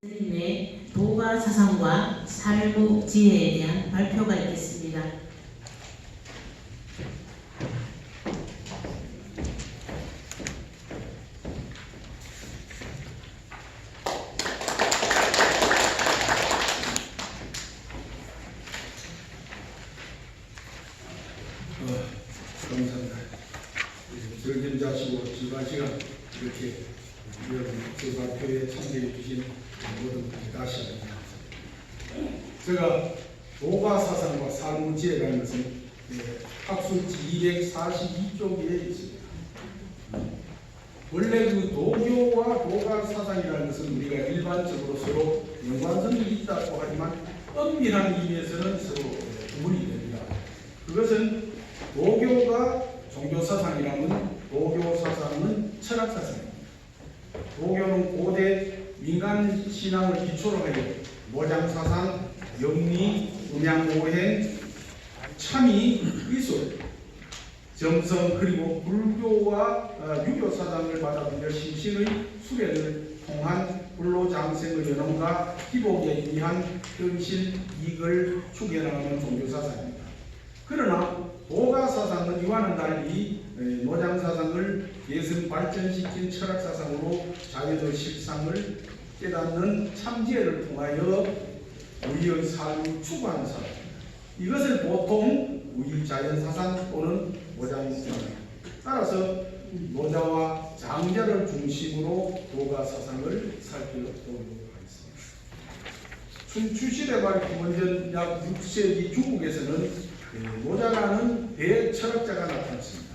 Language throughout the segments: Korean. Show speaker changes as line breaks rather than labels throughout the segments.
스님의 도가 사상과 살구 지혜에 대한 발표가 있겠습니다.
감사합니다. 즐김자시고 지난 시간 이렇게 제 발표에 참여해 주신 모든 분들 다시 한번 감사합니다. 제가 도가 사상과 살구지혜라는 것은 학술지 242쪽에 있습니다. 원래 그 도교와 도가 사상이라는 것은 우리가 일반적으로 서로 연관성이 있다고 하지만 엄밀한 의미에서는 서로 구분이 됩니다. 그것은 도교가 종교사상이라면 도교사상은 철학사상입니다. 도교는 고대 민간신앙을 기초로 하여 모장사상, 영리, 음양오행, 참의, 의술, 정성 그리고 불교와 유교사상을 받아들여 심신의 수련을 통한 불로장생의 연원과 기복에 의한 현실 이익을 추구해나가는 종교사상입니다. 그러나 도가사상은 이와는 달리 노장사상을 예승 발전시킨 철학사상으로 자연의 실상을 깨닫는 참지혜를 통하여 우리의 삶을 추구하는 사상입니다. 이것을 보통 우유자연사상 또는 모장사상, 따라서 노자와 장자를 중심으로 도가사상을 살펴보도록 하겠습니다. 춘추시대 말 기원전 약 6세기 중국에서는 노자라는 대철학자가 나타났습니다.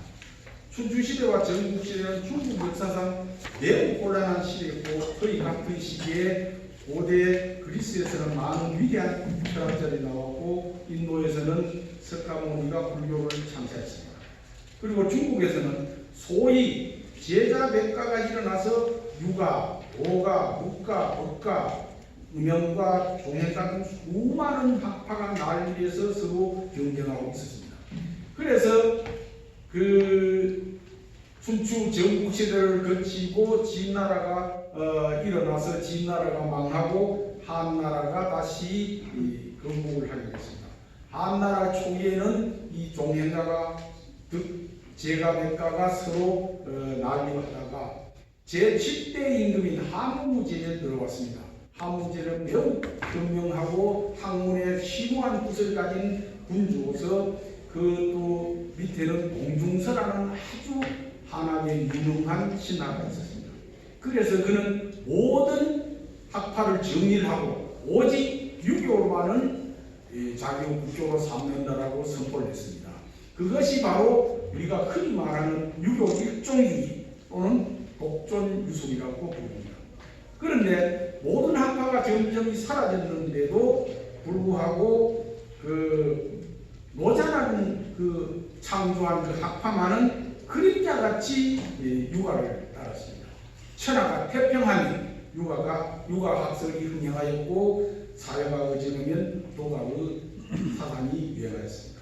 춘추시대와 전국시대는 중국 역사상 매우 곤란한 시대였고 거의 같은 시기에 고대 그리스에서는 많은 위대한 철학자들이 나왔고 인도에서는 석가모니가 불교를 창시했습니다. 그리고 중국에서는 소위 제자백가가 일어나서 유가, 도가, 묵가, 법가, 음영과 종행 같은 수많은 학파가 난리에서 서로 경쟁하고 있었습니다. 그래서 그 춘추 전국시대를 거치고 진나라가 일어나서 진나라가 망하고 한나라가 다시 건국을 하게 됐습니다. 한나라 초기에는 이 종행가가 제가백가가 서로 난리하다가 제7대 임금인 한무제에 들어왔습니다. 한무제는 매우 현명하고 학문에 심오한 구설을 가진 군주로서 그 또 밑에는 동중서라는 아주 한학의 유능한 신하가 있었습니다. 그래서 그는 모든 학파를 정리를 하고 오직 유교로만은 자기 국교로 삼는다라고 선포를 했습니다. 그것이 바로 우리가 흔히 말하는 유교 일종주의 또는 독존유술이라고 부릅니다. 그런데 모든 학파가 점점 사라졌는데도 불구하고 그 노자라는 그 창조한 그 학파만은 그림자같이 유가를 따랐습니다. 천하가 태평하니 유가학설이 흥행하였고 사회가 어지르면 도가의 사상이 유행하였습니다.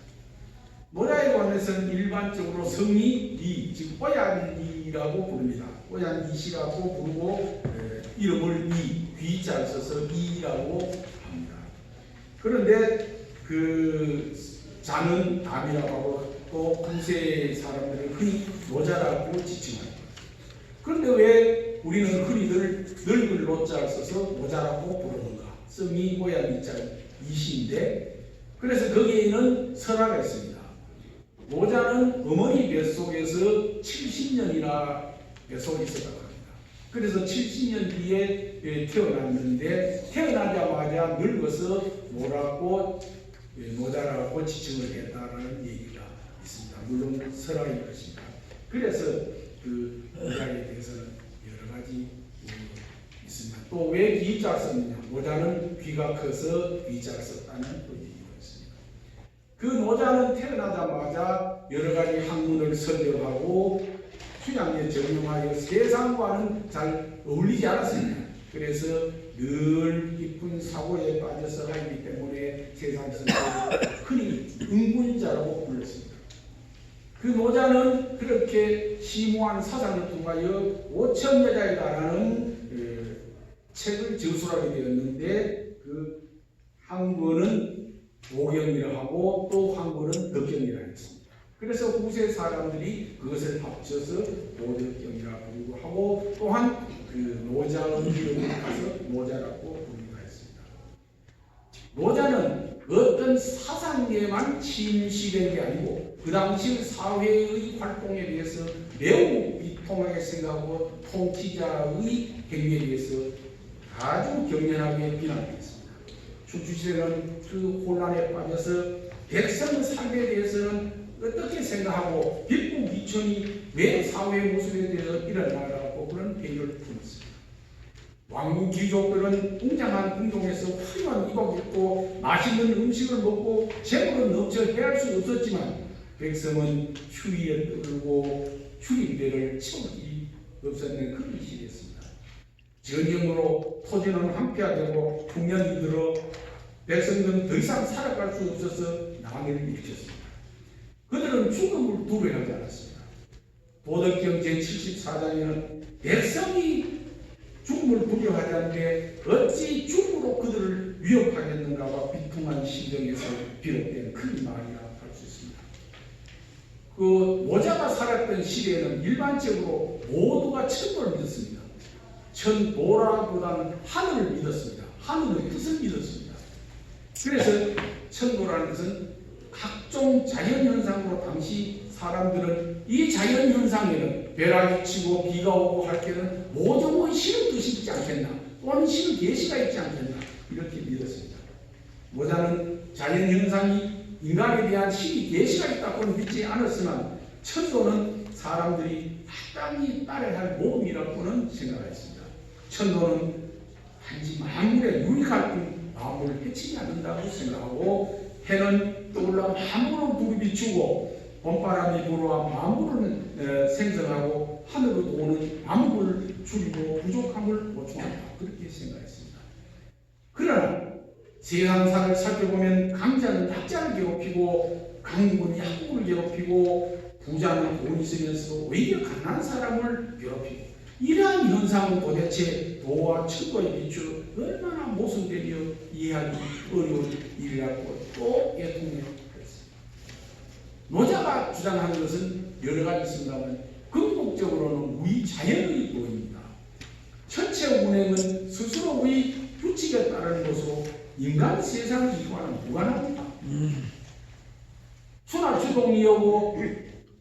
노자에 관해서는 일반적으로 성이 이, 즉 오얀이라고 부릅니다. 오얀이시라고 부르고 이름을 귀자를 써서 이라고 합니다. 그런데 그 자는 남이라고 하고 또 구세 사람들은 흔히 노자라고 지칭합니다. 그런데 왜 우리는 흔히들 늙을 노자를 써서 노자라고 부르는가? 성이 오얀이자 이시인데 그래서 거기에는 설화가 있습니다. 노자는 어머니 뱃속에서 70년이나 뱃속에 있었다고 합니다. 그래서 70년 뒤에 태어났는데 태어나자마자 늙어서 노자라고 지칭을 했다는 얘기가 있습니다. 물론 설화일 것입니다. 그래서 그 노자에 대해서는 여러 가지 있습니다. 또 왜 귀자를 썼느냐? 노자는 귀가 커서 귀자를 썼다는 또 얘기가 있습니다. 그 노자는 태어나자마자 여러 가지 학문을 설명하고 휴양에 적용하여 세상과는 잘 어울리지 않았습니다. 그래서 늘 깊은 사고에 빠져서 하기 때문에 세상에서 흔히 응분자라고 불렀습니다. 그 노자는 그렇게 심오한 사상을 통하여 5천 여자에 달하는 책을 저술하게 되었는데 그 한 권은 도경이라 하고 또 한 권은 덕경이라 했습니다. 그래서 후세 사람들이 그것을 합쳐서 도덕경이라 부르고 하고 또한 그 노자의 이름을 따서 노자라고 부르기도 했습니다. 노자는 어떤 사상에만 침식된 게 아니고 그 당시 사회의 활동에 대해서 매우 비통하게 생각하고 통치자의 행위에 대해서 아주 격렬하게 비난했습니다. 춘추시대는 그 혼란에 빠져서 백성의 삶에 대해서는 어떻게 생각하고 빗국 이천이 왜 사회 모습에 대해서 일어나라고 그런 회의를 품었습니다. 왕국 귀족들은 웅장한 궁동에서 화려한衣복 입고 맛있는 음식을 먹고 재물은 넘쳐 해할 수 없었지만 백성은 추위에 떨고 추위배를 채울 길이 없었는 그런 시대였습니다. 전쟁으로 토지는 황폐화되고 풍년이 들어 백성들은 더 이상 살아갈 수 없어서 난리를 일으켰습니다. 그들은 죽음을 두려워하지 않았습니다. 도덕경 제74장에는 백성이 죽음을 두려워하지 않는데 어찌 죽음으로 그들을 위협하겠는가와 비통한 심정에서 비롯된 큰 말이라 할 수 있습니다. 그 노자가 살았던 시대에는 일반적으로 모두가 천도를 믿었습니다. 천도라보다는 하늘을 믿었습니다. 하늘의 뜻을 믿었습니다. 그래서 천도라는 것은 각종 자연현상으로 당시 사람들은 이 자연현상에는 벼락이 치고 비가 오고 할 때는 모종의 신의 뜻이 있지 않겠나 또는 신의 계시가 있지 않겠나 이렇게 믿었습니다. 노자는 자연현상이 인간에 대한 신의 계시가 있다고는 믿지 않았으나 천도는 사람들이 마땅히 따라야 할 모험이라고는 생각했습니다. 천도는 단지 만물에 유익할 뿐 마음을 해치지 않는다고 생각하고 해는 떠올라 만물을 불이 비추고 봄바람이 불어와 만물을 생성하고 하늘로 도는 만물을 줄이고 부족함을 보충한다 그렇게 생각했습니다. 그러나 세상사를 살펴보면 강자는 약자를 괴롭히고 강국은 약국을 괴롭히고 부자는 돈 있으면서 오히려 가난한 사람을 괴롭히고 이러한 현상은 도대체 도와 천도에 비추어 얼마나 모순되며 이해하기 어려운 일이라고 또 애통했습니다. 노자가 주장하는 것은 여러 가지 있습니다만 근본적으로는 우리 자연의 도입니다. 천체 운행은 스스로의 규칙에 따르는 것으로 인간 세상 이와는 무관합니다. 순환주동이오고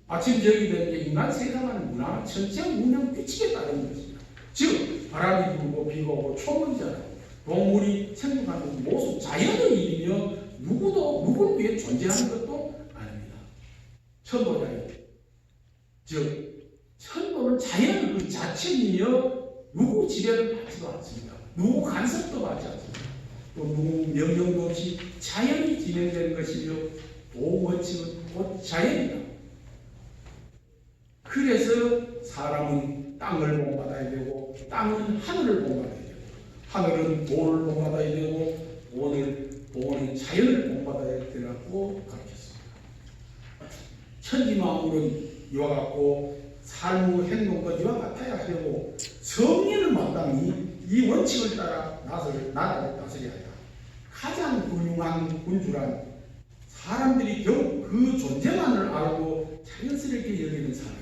아침 저녁이 되는 게 인간 세상은 문화 천체 운행 규칙에 따르는 것입니다. 즉 바람이 불고 비가 오고 초문이잖아요. 동물이 생존하는 모습 자연의 일이며 누구도 누구를 위해 존재하는 것도 아닙니다. 천도자예요. 즉 천도는 자연의 그 자체이며 누구 지배를 받지도 않습니다. 누구 간섭도 받지 않습니다. 또 누구 명령도 없이 자연이 진행되는 것이며 도원칙은 곧 자연이다. 그래서 사람은 땅을 본받아야 되고 땅은 하늘을 본받아야 되고 하늘은 돈을 본받아야 되고 돈은 자연을 본받아야 되라고 가르쳤습니다. 천지만물은 이와 같고 삶의 행동과 이와 같아야 하려고 성인을 마땅히 이 원칙을 따라 나라를 다스려야 한다. 가장 훌륭한 군주란 사람들이 겨우 그 존재만을 알고 자연스럽게 여기는 사람.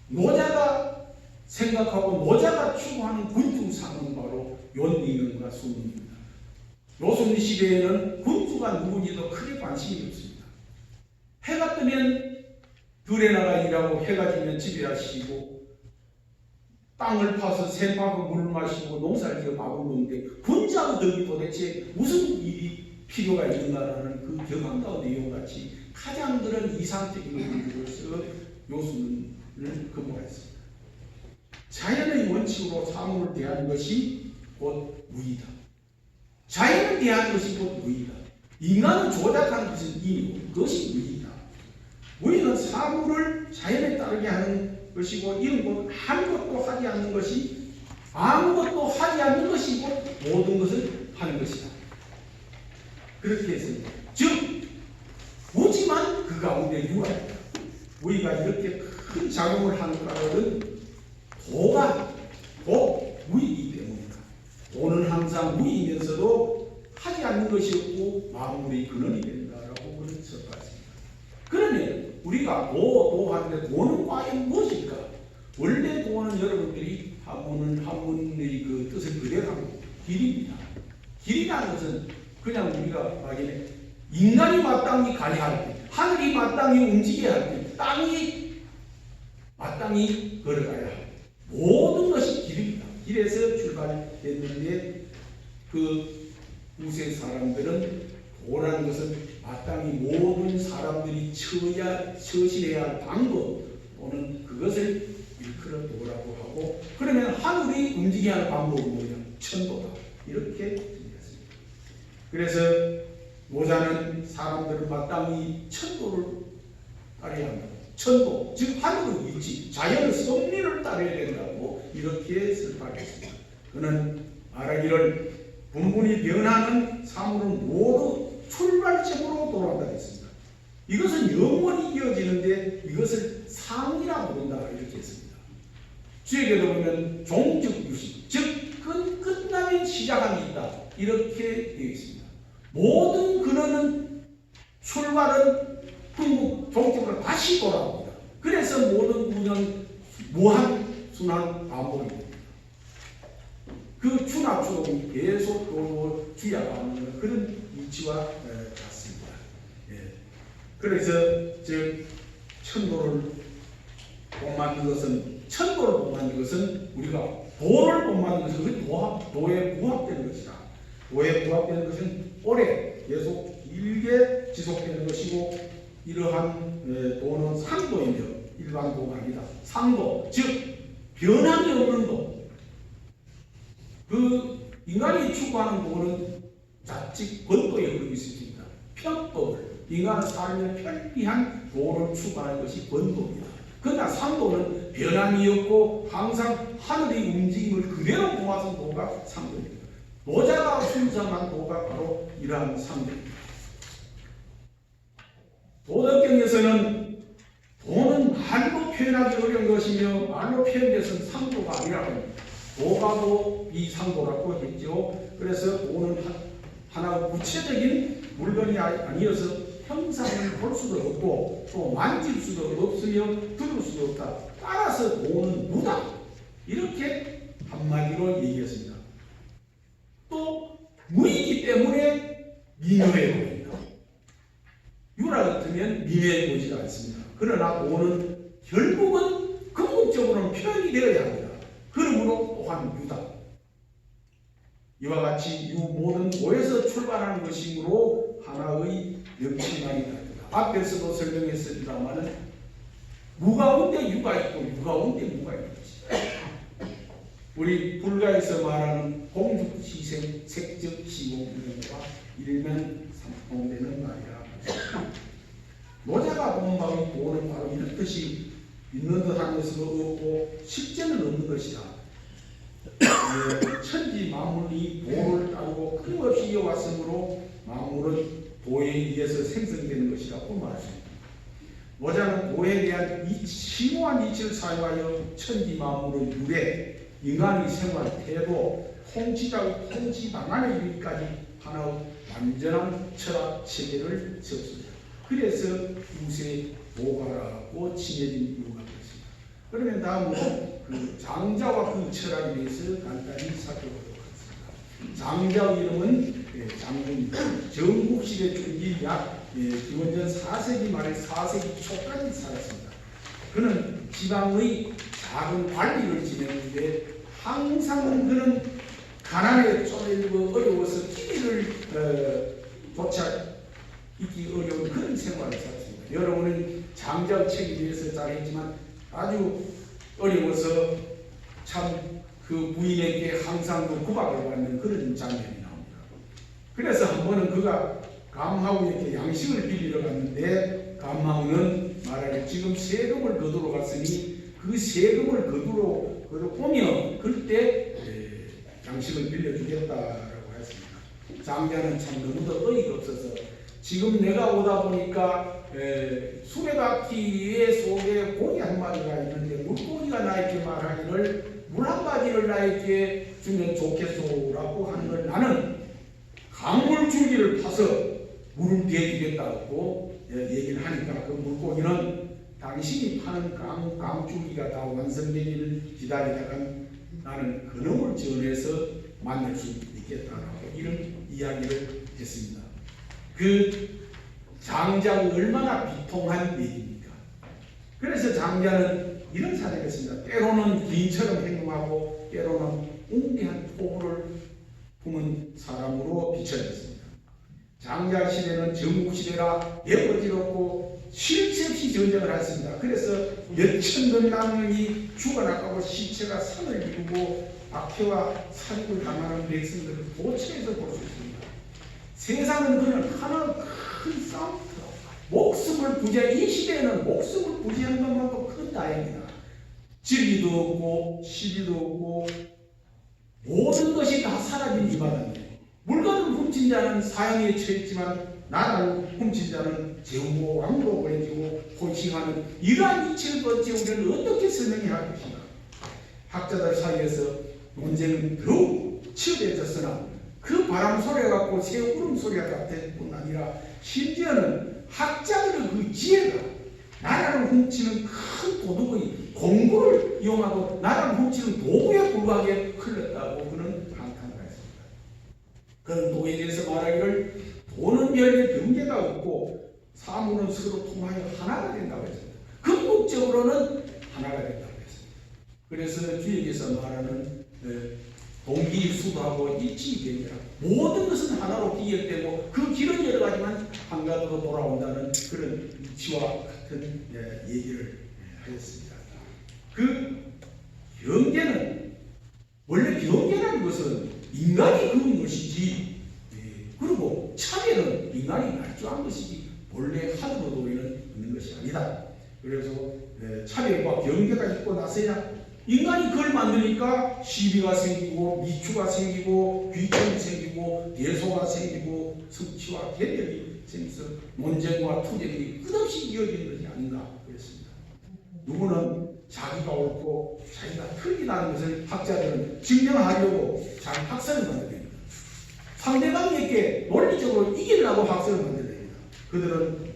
노자가 생각하고 노자가 추구하는 군주상은 바로 윤리능과 순리입니다. 요순 시대에는 군주가 누구니도 크게 관심이 없습니다. 해가 뜨면 들에 나가 일하고 해가 지면 집에 하시고 땅을 파서 샘파고 물을 마시고 농사를 지어 밥을 먹는데 군자들이 도대체 무슨 일이 필요가 있는가라는 그 격앙과 내용같이 가장 그런 이상적인 의미로서 요순을 근거했습니다. 자연의 원칙으로 사물을 대하는 것이 곧 무의다. 자연을 대하는 것이 곧 무의다. 인간을 조작하는 것은 인이고 그것이 무의다. 우리는 사물을 자연에 따르게 하는 것이고 이런 것 아무것도 하지 않는 것이 아무것도 하지 않는 것이고 모든 것을 하는 것이다. 그렇게 했습니다. 즉 무지만 그 가운데 유한이다. 우리가 이렇게 큰 작용을 하는 까닭은 도가 곧 무이기 때문이다. 돈은 항상 무이면서도 하지 않는 것이 없고 만물의 근원이 된다라고 그런 설파했습니다. 그러면 우리가 도 하는데 도는 과연 무엇일까? 원래 도는 여러분들이 한문의 그 뜻을 그대로 하고 길입니다. 길이라는 것은 그냥 우리가 말하기에 인간이 마땅히 가야 할 때, 하늘이 마땅히 움직여야 할 때, 땅이 마땅히 걸어가야 할 때, 모든 것이 길입니다. 길에서 출발했는데 그 우세 사람들은 도라는 것은 마땅히 모든 사람들이 처신해야 할 방법 또는 그것을 일컬어 도라고 하고, 그러면 하늘이 움직여야 할 방법은 뭐냐? 천도다. 이렇게 정리했습니다. 그래서 노자는 사람들은 마땅히 천도를 따라야 한다. 천도, 즉 하늘의 위치, 자연의 섭리를 따라야 된다고 이렇게 설파했습니다. 그는 말하기를 분분히 변하는 사물은 모두 출발점으로 돌아간다 했습니다. 이것은 영원히 이어지는데 이것을 상이라고 부른다 이렇게 했습니다. 주에게도 보면 종즉유식, 즉 끝나면 시작함이 있다 이렇게 되어 있습니다. 모든 근원은 출발은 종적으로 다시 돌아옵니다. 그래서 모든 구조는 무한 순환 반복입니다. 그 추나추동이 계속 또 주야가는 그런 위치와 같습니다. 예. 그래서 즉 천도를 복받는 것은 우리가 도를 복받는 것은 그 도에 부합되는 것이다. 도에 부합되는 것은 오래 계속 길게 지속되는 것이고, 이러한 도는 상도이며 일반 도가 아니다. 상도, 즉 변함이 없는 도. 그 인간이 추구하는 도는 자칫 권도에 흐르고 있습니다. 편도를, 인간의 삶에 편리한 도를 추구하는 것이 권도입니다. 그러나 상도는 변함이 없고 항상 하늘의 움직임을 그대로 모아서 도가 상도입니다. 노자가 순상한 도가 바로 이러한 상도입니다. 도덕경에서는 도는 말로 표현하기 어려운 것이며 말로 표현돼서는 상도가 아니라고 합니다. 도가도 이 상도라고 했죠. 그래서 도는 하나의 구체적인 물건이 아니어서 형상을 볼 수도 없고 또 만질 수도 없으며 들을 수도 없다. 따라서 도는 무다. 이렇게 한마디로 얘기했습니다. 또 무이기 때문에 미묘해 보인다. 유라 같으면 미묘해 보이지 않습니다. 그러나 도는 결국은 궁극적으로는 표현이 되어야 합니다. 그러므로 또한 유다. 이와 같이 유 모든 도에서 출발하는 것이므로 하나의 명칭만이 다르다. 앞에서도 설명했습니다만은 무 가운데 유가 있고 유 가운데 무가 있는 것이다. 우리 불가에서 말하는 공죽시생, 색적, 시공과 일면 삼공되는 말이라. 노자가 본 바의 도는 바로 이런 뜻이 있는 듯 하면서도 없고 실제는 없는 것이다. 천지 만물이 도를 따르고 끊임없이 이어왔으므로 만물은 도에 의해서 생성되는 것이라고 말했습니다. 노자는 도에 대한 심오한 이치를 사용하여 천지 만물의 유래, 인간의 생활, 태도, 통치자의 통치 방안에 이르기까지 하나의 완전한 철학 체계를 세웠습니다. 그래서 유세 도가라고 칭해진 이유가 있습니다. 그러면 다음으로 그 장자와 그 철학에 대해서 간단히 살펴보도록 하겠습니다. 장자의 이름은 장군입니다. 전국시대 중기 약 기원전 4세기 말에 4세기 초까지 살았습니다. 그는 지방의 작은 관리를 지냈는데 항상 그는 가난에 쫓기고 어려워서 길을 조차 있기 어려운 그런 생활을 살았습니다. 여러분은 장자의 책에 대해서 잘 했지만 아주 어려워서 참 그 부인에게 항상 그 구박을 받는 그런 장면이 나옵니다. 그래서 한 번은 그가 감하우에게 양식을 빌리러 갔는데 감하우는 말하기를 지금 세금을 거두러 갔으니 그 세금을 거두러 오면 그때 양식을 빌려주겠다라고 했습니다. 장자는 참 너무도 어이가 없어서 지금 내가 오다 보니까 수레바퀴의 속에 고기 한 마리가 있는데 물고기가 나에게 말하기를 물 한 바지를 나에게 주면 좋겠소라고 하는 걸 나는 강물줄기를 파서 물을 대주겠다고 얘기를 하니까 그 물고기는 당신이 파는 강줄기가 다 완성되기를 기다리다가 나는 그놈을 전해서 만날 수 있겠다라고 이런 이야기를 했습니다. 그 장자가 얼마나 비통한 얘기입니까? 그래서 장자는 이런 사례가 있습니다. 때로는 기인처럼 행동하고 때로는 웅대한 포부를 품은 사람으로 비춰졌습니다. 장자 시대는 전국 시대라 예버지럽고 쉴 새 없이 전쟁을 했습니다. 그래서 몇천 남명이 죽어나가고 시체가 산을 이루고 박해와 살육을 당하는 백성들을 도처에서 볼 수 있습니다. 세상은 그냥 하나 큰 싸움, 목숨을 부지한 이 시대에는 목숨을 부지한 것만큼 큰 다행이다. 진리도 없고 시리도 없고 모든 것이 다 사라진 이바다인데 물건을 훔친 자는 사형에 처했지만 나라를 훔친 자는 제후고 왕으로 보내지고 혼싱하는 이러한 이치를 거쳐 우리는 어떻게 설명해야 할 것인가. 학자들 사이에서 논쟁은 더욱 치열해졌으나 그 바람 소리가 갖고 새 울음소리가 같을 뿐 아니라 심지어는 학자들의 그 지혜가 나라를 훔치는 큰 도둑의 공부를 이용하고 나라를 훔치는 도구에 불과하게 흘렀다고 그는 감탄을 했습니다. 그런 도에 대해서 말하기를 돈은 별의 경계가 없고 사물은 서로 통하여 하나가 된다고 했습니다. 궁극적으로는 하나가 된다고 했습니다. 그래서 주에게서 말하는 동기수도하고 일치되니라 모든 것은 하나로 기결되고 그 길은 여러 가지만 한 가지로 돌아온다는 그런 이치와 같은 얘기를 하였습니다. 그 경계는 원래 경계라는 것은 인간이 그런 것이지 그리고 차별은 인간이 날조한 것이지 원래 하늘로 도에는 있는 것이 아니다. 그래서 차별과 경계가 있고 나서야 인간이 그걸 만드니까 시비가 생기고 미추가 생기고 귀천이 생기고 대소가 생기고 성취와 개별이 생겨서 논쟁과 투쟁이 끝없이 이어지는 것이 아닌가 그랬습니다. 누구는 자기가 옳고 자기가 틀리다는 것을 학자들은 증명하려고 자기 학설을 만들어냅니다. 상대방에게 논리적으로 이기려고 학설을 만들어냅니다. 그들은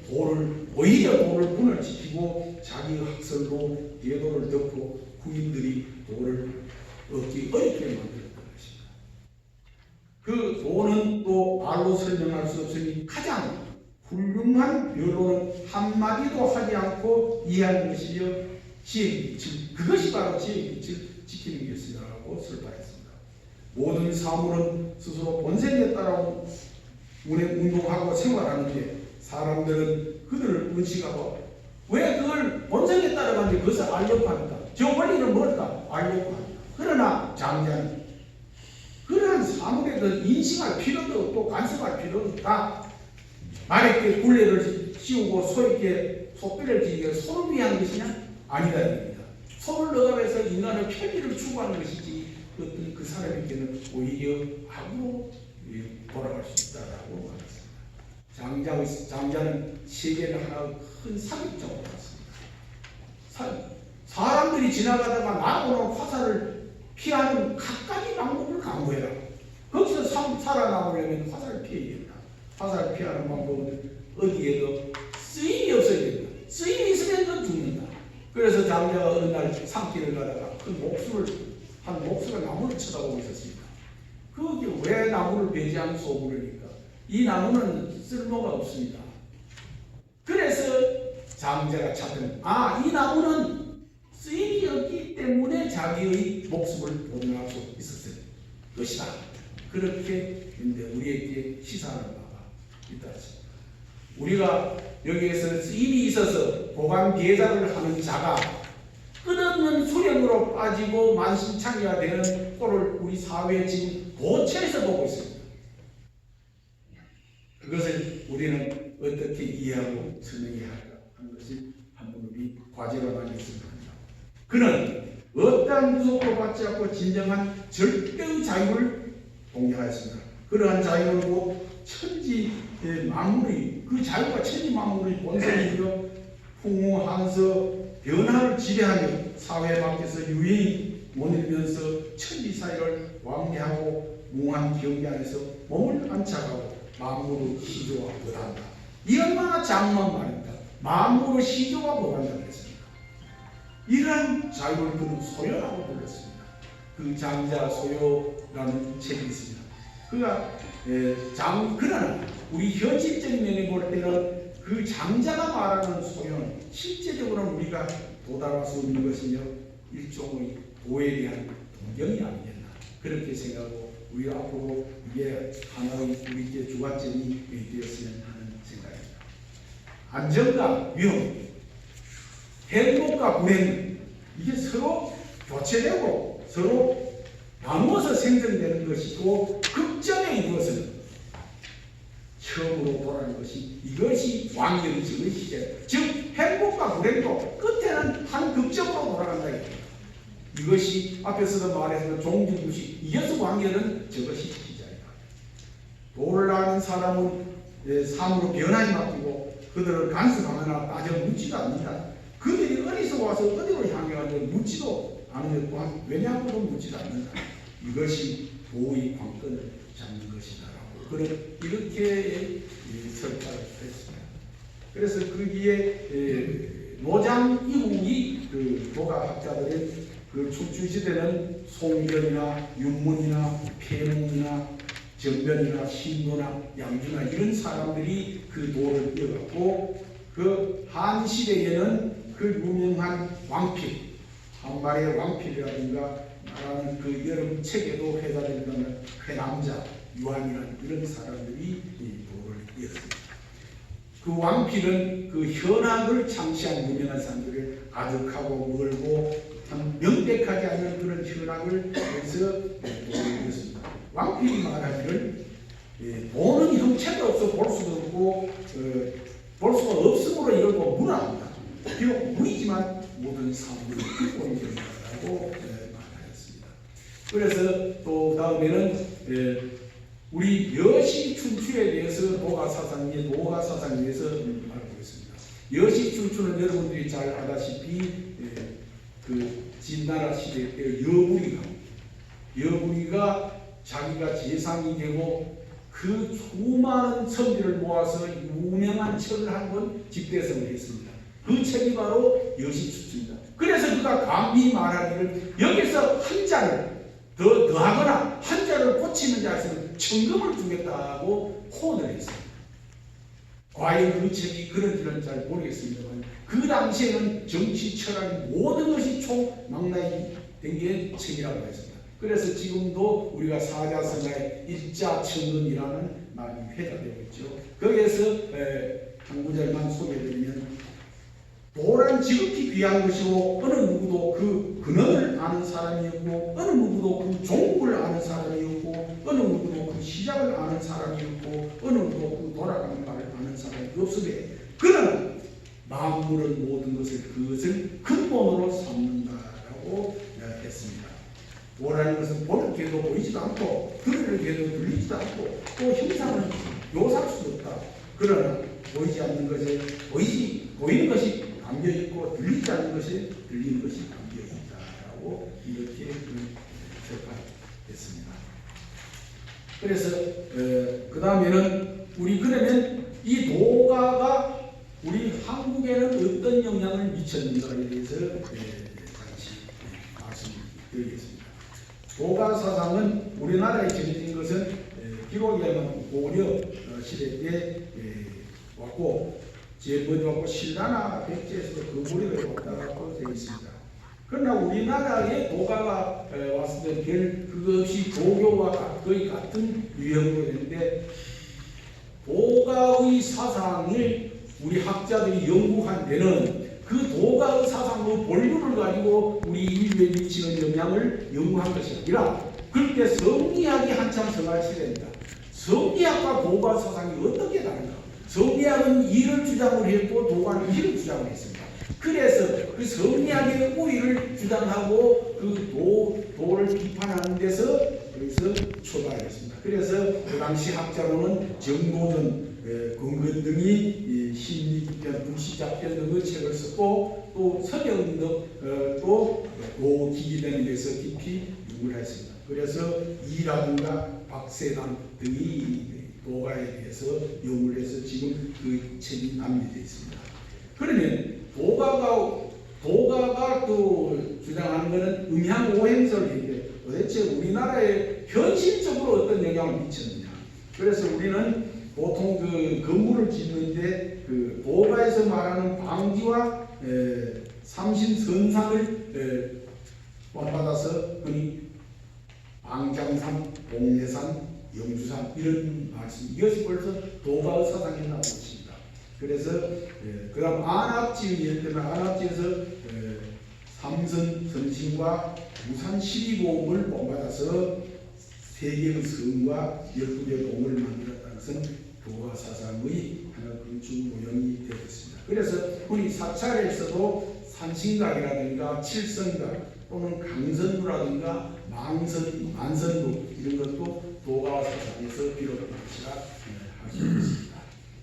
오히려 도를 문을 지키고 자기의 학설로 대도를 덮고 국민들이 도를 얻기 어렵게 만들었던 것입니다. 그 도는 또 말로 설명할 수 없으니 가장 훌륭한 변호는 한마디도 하지 않고 이해하는 것이며 지혜의 빛을 그것이 바로 지혜의 빛을 지키는 것이라고 설파했습니다. 모든 사물은 스스로 본성에 따라 운동하고 생활하는데 사람들은 그들을 의식하고 왜 그걸 본성에 따라가는데 그것을 알려고 합니까? 저 원리는 뭘까? 알려고 합니다. 그러나 장자는 그러한 사물에 그 인식할 필요도 없고 간섭할 필요도 없다. 말에게 굴레를 씌우고 소에게 속배를 지게 손을 위한 것이냐? 아니다 입니다. 손을 넣어가면서 인간의 편리를 추구하는 것이지 어떤 그 사람에게는 오히려 악으로 돌아갈 수 있다라고 말했습니다. 장자는 세계를 하나의 큰 사격장으로 봤습니다. 사람들이 지나가다가 날아오는 화살을 피하는 각가지 방법을 강구해라. 거기서 살아남으려면 화살을 피해야 된다. 화살을 피하는 방법은 어디에도 쓰임이 없어야 된다. 쓰임이 있으면 넌 죽는다. 그래서 장자가 어느 날 산길을 가다가 그 목수가 나무를 쳐다보고 있었습니다. 그게 왜 나무를 배제하면서 그러니까 이 나무는 쓸모가 없습니다. 그래서 장자가 찾은 이 나무는 쓰임이 없기 때문에 자기의 목숨을 보존할 수 있었을 것이다. 그렇게 우리에게 시사하는 바가 있다. 우리가 여기에서 쓰임이 있어서 보관 계좌를 하는 자가 끝없는 수령으로 빠지고 만신창이가 되는 꼴을 우리 사회에 지금 도처에서 보고 있습니다. 그것을 우리는 어떻게 이해하고 설명해야 할까 하는 것이 한번 우리 과제로 남겼습니다. 그는 어떠한 무속으로 받지 않고 진정한 절대의 자유를 공개하였습니다. 그러한 자유는 곧 천지 만물의 그 자유가 천지 만물의 본성이며 풍후 한서 변화를 지배하며 사회 밖에서 유행이 못 이루면서 천지 사이를 왕래하고 뭉한 경계 안에서 몸을 안착하고 만물의 시조와 보단다. 이 얼마나 장엄한 말입니다. 만물의 시조와 보단다 그랬습니다. 이러한 자유를 그는 소요라고 불렀습니다. 그 장자 소요라는 책이 있습니다. 그러나 우리 현실적인 면에 볼 때는 그 장자가 말하는 소요는 실제적으로는 우리가 도달할 수 없는 것이며 일종의 도에 대한 동경이 아니겠나 그렇게 생각하고 우리 앞으로 이게 하나의 우리의 주관점이 되었으면 하는 생각입니다. 안정과 위험, 행복과 불행 이게 서로 교체되고 서로 나누어서 생성되는 것이고 극점에 이것은 처음으로 돌아가는 것이 이것이 왕년적의 시제 즉 행복과 불행도 끝에는 한 극점으로 돌아간다. 이것이 앞에서도 말했던 종주구시 이것은 왕년은 저것이 시작이다. 도를 아는 사람은 삶으로 변화에 맡기고 그들을 간섭하거나 따져 묻지도 않는다. 그들이 어디서 와서 어디로 향해가는지 묻지도 않는 또한 왜냐하고 묻지도 않는다. 이것이 도의 관건을 잡는 것이다라고 그런 이렇게 설파를 했습니다. 그래서 거기에 노장 이후이 그 도가학자들의 그 춘추 시대는 송견이나 윤문이나 폐문이나 정변이나 신도나 양주나 이런 사람들이 그 도를 이어갔고 그 한 시대에는 그 유명한 왕필 한발의 왕필이라든가 말하는 그 여름 책에도 회자된다는 회남자 유한이라는 이런 사람들이 이 도를 이었습니다. 그 왕필은 그 현학을 창시한 유명한 사람들을 아득하고 멀고 참 명백하지 않은 그런 현학을 해서 도를 이었습니다. 왕필이 말하기를 도는 형체도 없어 볼 수도 없고 볼 수가 없으므로 이걸 뭐 문화합니다. 비록 문이지만 모든 사물을 듣고 있다고 말하였습니다. 그래서 또 다음에는 우리 여시 춘추에 대해서 도가사상에 대해서 알고 있습니다. 여시 춘추는 여러분들이 잘 알다시피 그 진나라 시대 때 여부리가 자기가 재상이 되고 그 수많은 선비를 모아서 유명한 책을 한 권 집대성을 했습니다. 그 책이 바로 여시춘추입니다. 그래서 그가 감히 말하기를 여기서 한 자를 더하거나 한 자를 고치는 자에서는 천금을 주겠다고 호언을 했습니다. 과연 그 책이 그런지는 잘 모르겠습니다만 그 당시에는 정치 철학이 모든 것이 총망라이 된 게 책이라고 했습니다. 그래서 지금도 우리가 사자성가의 일자천금이라는 말이 회자되고 있죠. 거기에서 한 구절만 소개해드리면 도란 지극히 귀한 것이고 어느 누구도 그 근원을 아는 사람이었고 어느 누구도 그 종국을 아는 사람이었고 어느 누구도 그 시작을 아는 사람이었고 어느 누구도 그 돌아가는 말을 아는 사람이 없으되 그는 만물은 모든 것을 그것을 근본으로 삼는다라고 했습니다. 도라는 것은 보는 게도 보이지도 않고 들을 게도 들리지도 않고 또 형상을 묘사할 수도 없다. 그러나 보이지 않는 것에 보이는 것이 담겨있고 들리지 않는 것이 들리는 것이 담겨있다라고 이렇게 설파했습니다. 그래서 그 다음에는 우리 그러면 이 도가가 우리 한국에는 어떤 영향을 미쳤는가에 대해서 잠시 말씀드리겠습니다. 도가 사상은 우리나라에 전해진 것은 기록에만 고려 시대 때 왔고 제일 먼저 왔고 신라나 백제에서도 그 무렵에 왔다고 되어 있습니다. 그러나 우리나라에 도가가 왔을 때 그것이 도교와 거의 같은 유형으로 되는데 도가의 사상을 우리 학자들이 연구한 데는 그 도가의 사상의 본류를 가지고 우리 인류에 미치는 영향을 연구한 것이 아니라 그때 성리학이 한참 성할 시대입니다. 성리학과 도가 사상이 어떻게 다른가? 성리학은 이를 주장을 했고 도가는 이를 주장을 했습니다. 그래서 그 성리학의 우위를 주장하고 그 도를 비판하는 데서 그래서 출발했습니다. 그래서 그 당시 학자로는 정노전, 권근 등이 심리편, 불시작편 등의 책을 썼고 또 서경도 또 기기등에 대해서 깊이 연구를 했습니다. 그래서 이라든가 박세당 등이 도가에 대해서 연구를 해서 지금 그 책이 남겨져 있습니다. 그러면 도가가 또 주장하는 것은 음향 오행설을 얘기해요. 도대체 우리나라에 현실적으로 어떤 영향을 미쳤느냐. 그래서 우리는 보통 그 건물을 짓는데 그 도가에서 말하는 방지와 삼신선상을 본받아서 흔히 방장산, 봉내산, 영주산 이런 말씀, 이것이 벌써 도가의 사상에 나오고 있습니다. 그래서 그 다음 안압지, 예를 들면 안압지에서 삼선 선신과 무산 12보험을 본받아서 세계의 성과 12개 동을 만들었다는 것은 도가 사상의 하나 건축 모형이 되었습니다. 그래서 우리 사찰에서도 산신각이라든가 칠성각 또는 강선루라든가 만선루 이런 것도 도가 사상에서 비롯된 것이라 할 수 있습니다.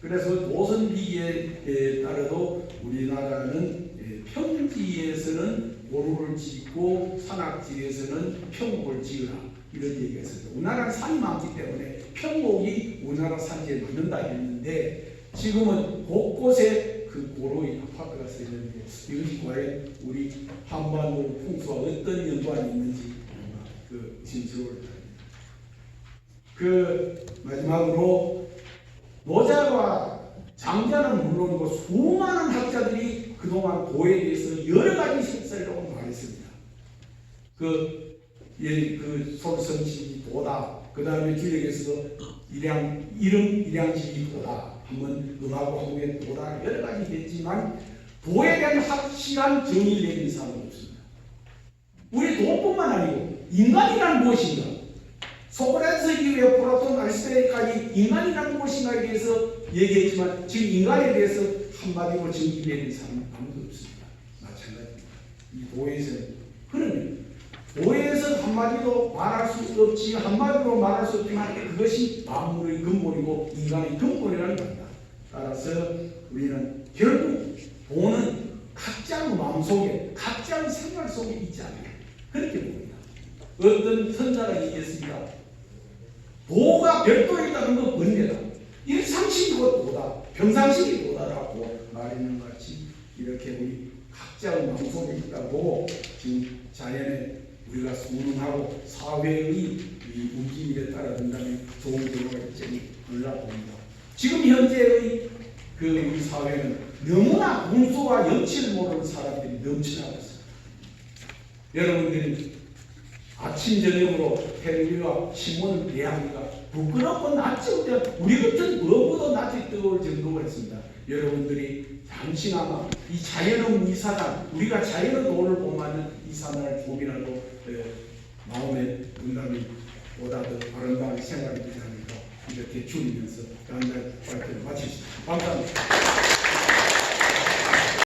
그래서 도선비기에 따라도 우리나라는 평지에서는 고루를 짓고 산악지에서는 평목을 지으라 이런 얘기가 있습니다. 우리나라는 산이 많기 때문에 평목이 우리나라 산지에 맞는다 했는데 지금은 곳곳에 그 고루의 아파트가 서 있는데 이것이 과연 우리 한반도 풍수와 어떤 연관이 있는지 그 진술을 합니다. 그 마지막으로 노자와 장자는 물론이고 수많은 학자들이 그동안 도에 대해서 여러 가지 색설이라고 말했습니다. 그 솔선지 도다, 그 다음에 주역에서도 일양집이 도다, 한번 음하고 한국의 도다 여러 가지 했지만 도에 대한 확실한 정의를 내린 사람은 없습니다. 우리 도뿐만 아니고 인간이란 무엇인가? 소크라테스 이후에 플라톤, 아리스토텔까지 인간이란 무엇인가에 대해서 얘기했지만 지금 인간에 대해서 한마디로 정의 내린 사람은 아무도 없습니다. 마찬가지입니다. 이 도에서는 그러면 도에서 한마디로 말할 수 없지, 한마디로 말할 수 없지만 그것이 만물의 근본이고 인간의 근본이라는 겁니다. 따라서 우리는 결국 도는 각자의 마음속에 각자의 생활 속에 있지 않아요. 그렇게 봅니다. 어떤 선자가 얘기했습니다. 도가 별도에 있다는 건 번뇌다. 일상식이고 도다, 평상식이 도다라고 말하는 것 같이 이렇게 우리 각자의 마음속에 있다고 지금 자연에 우리가 순응하고 사회의 이 움직임에 따라 된다면 좋은 결과가 있지 않을까 봅니다. 지금 현재의 그 우리 사회는 너무나 공수와 염치를 모르는 사람들이 넘쳐나고 있습니다. 여러분들이 아침 저녁으로 텔레비와 신문을 대하니까 부끄럽고 낯이 우리 같은 무엇보다 낯이 뜨거울 정도가 있습니다. 여러분들이 잠시나마 이 자연의 미사단, 우리가 자연의 도를 보면 이 사단을 조금이라도 마음의 분담이 보다 더 아름다운 생활이 되지 않을까 이렇게 줄이면서 간단히 발표를 마치겠습니다. 감사합니다.